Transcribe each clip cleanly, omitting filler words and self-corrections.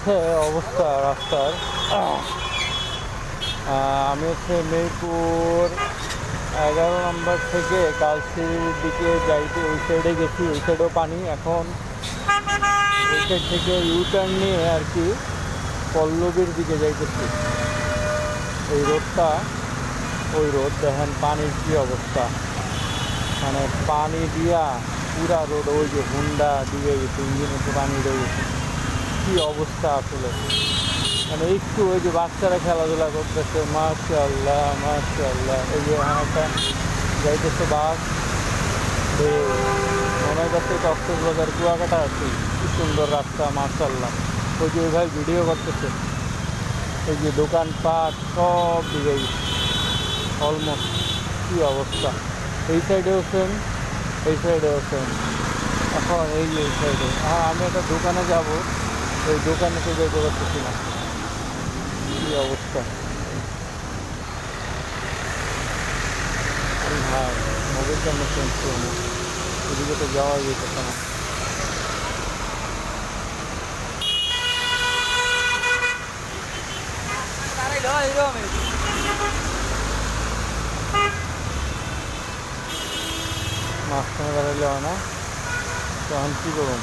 হচ্ছে অবস্থা রাস্তার। আমি হচ্ছে মেহেরপুর 11 নম্বর থেকে কালচির দিকে যাইতে ওই সাইডে গেছি, ওই সাইডেও পানি। এখন ওই সাইড থেকে ইউটার্ন নিয়ে আর কি পল্লবীর দিকে যাইতেছি। এই রোডটা, ওই রোড দেখেন পানির কী অবস্থা, মানে পানি দিয়া পুরা রোড, ওই যে হুন্ডা দিয়ে গেছে, ইঞ্জিনের পানি রয়ে গেছে, কী অবস্থা আসলে। মানে একটু ওই যে বাচ্চারা খেলাধুলা করতেছে, মাশাআল্লাহ মাশাআল্লাহ। এই যে একটা যাইতেছে বাস, মনে যাচ্ছে কক্সবাজার কুয়াকাটা আছে, কি সুন্দর রাস্তা মাশাআল্লাহ। ওই যে ওই ভাই ভিডিও করতেছে, এই যে দোকানপাট সব দিকে অলমোস্ট, কী অবস্থা। এই সাইডেও সেম, এই সাইডেও সেম। এখন এই যে এই সাইডে আমি একটা দোকানে যাব, ওই দোকানে তো যেতে পারতেছি না, কী অবস্থা। ভাই মোবাইল কেন চেঞ্জ করবো, এদিকে তো যাওয়াই যেতেছে না। মাঝখানে দাঁড়াইলে হয় না, তখন কী করুন,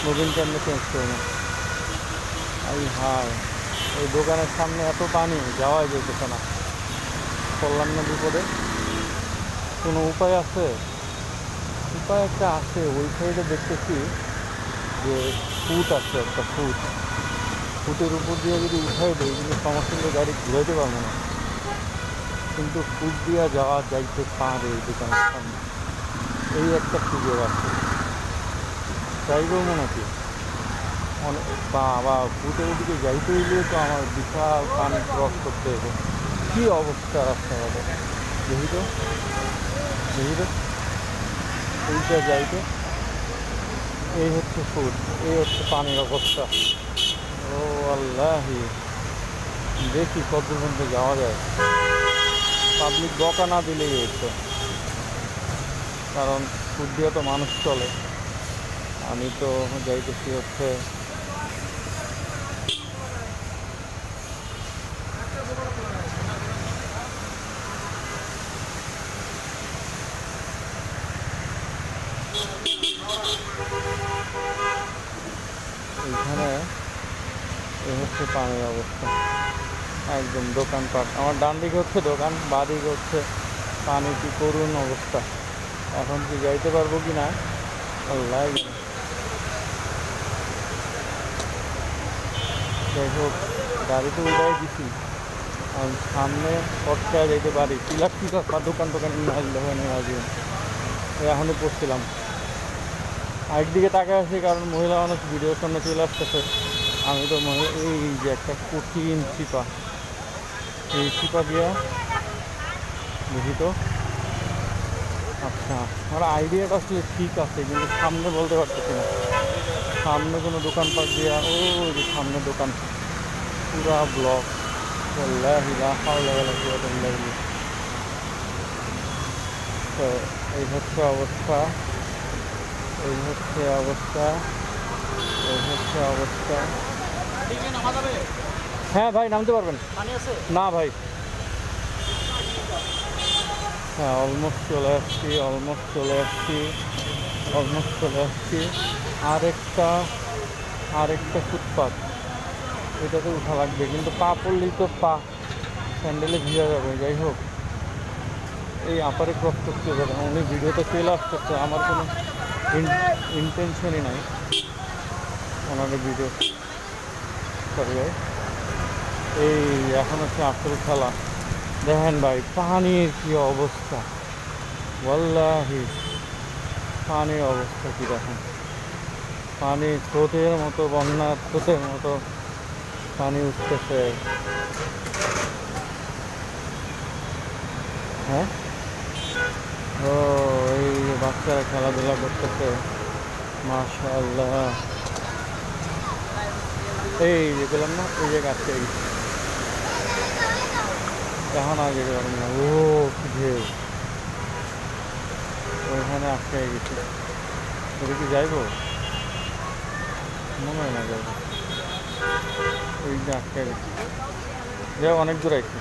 মোবাইল কেমনে চেঞ্জ করবো। এই হাই, এই দোকানের সামনে এত পানি, যাওয়াই যেতেছে না। পড়লাম না বিপদে, কোনো উপায় আছে? উপায় একটা আছে, ওই সাইডে দেখতেছি যে ফুট আছে, একটা ফুটের উপর দিয়ে যদি উঠাই দেয় কিন্তু সমস্যা হলে গাড়ি ঘুরাইতে পারবো না, কিন্তু ফুট দিয়ে যাওয়া যাইতে পারে এই দোকানের সামনে, এই একটা সুযোগ আছে। চাইবেও মনে কি অনেক বা ফুটের দিকে যাইতে হইলে তো আমার বিশাল পানি ক্রস করতে হবে। কী অবস্থা রাস্তাঘাটে, দেখি তো এইটা যাইতে, এই হচ্ছে ফুট, এই হচ্ছে পানির অবস্থা। ও আল্লাহি, দেখি কত পর্যন্ত যাওয়া যায়। পাবলিক বকা না দিলেই হচ্ছে, কারণ ফুট দিয়ে তো মানুষ চলে। আমি তো যাইতেছি হচ্ছে এইখানে, এই হচ্ছে পানির অবস্থা একদম। দোকানপাট আমার ডান দিকে হচ্ছে দোকান, বাঁ দিকে হচ্ছে পানি, কি করুণ অবস্থা। এখন কি যাইতে পারবো কি না আল্লাহ। যাই হোক, গাড়িতে উঠাই দিছি, আমি সামনে পটকায় যেতে পারি, ইলেকট্রিক দোকান নিয়ে আসলে হয় না আসবেন। এখনই পড়ছিলাম, একদিকে তাকায় আছি কারণ মহিলা মানুষ ভিডিওর সামনে চলে আসতেছে। আমি তো এই যে একটা কঠিন চিপা, এই চিপা দিয়া দেখি তো। আচ্ছা, আমার আইডিয়াটা আসলে ঠিক আছে, কিন্তু সামনে বলতে পারতেছি না। সামনে কোনো দোকানপাট দিয়া, ও যে সামনে দোকান পুরা ব্লক, তো এই হচ্ছে অবস্থা, এই হচ্ছে অবস্থা, এই হচ্ছে অবস্থা। হ্যাঁ ভাই, নামতে পারবেন না ভাই? হ্যাঁ, অলমোস্ট চলে আসছি, আরেকটা ফুটপাথ, এটাতে উঠা লাগবে, কিন্তু পা পড়লেই তো স্যান্ডেলে ভিজা যাবে। যাই হোক, এই আপারে ক্রস করতে যাবে, উনি ভিডিওতে চলে আসতেছে, আমার কোনো ইন্টেনশনই নাই ওনাদের ভিডিও করবে। এই এখন হচ্ছে আসল খেলা, দেখেন ভাই পানির কি অবস্থা, ওয়াল্লাহি পানির অবস্থা কি দেখেন। পানি স্রোতের মতো, বন্যার স্রোতের মতো পানি উঠতেছে। হ্যাঁ, ও এই বাচ্চারা খেলাধুলা করতেছে মাশাআল্লাহ। এই যে পেলাম না, এই যে গাছটা এখন আগে যেতে পারবো না। ও কি ঢেউ, ওইখানে আটকে গেছি। ওটা কি যাইবো? মনে হয় না যাইবো। ওই যে আটকে গেছে, যাই অনেক দূর আইছে।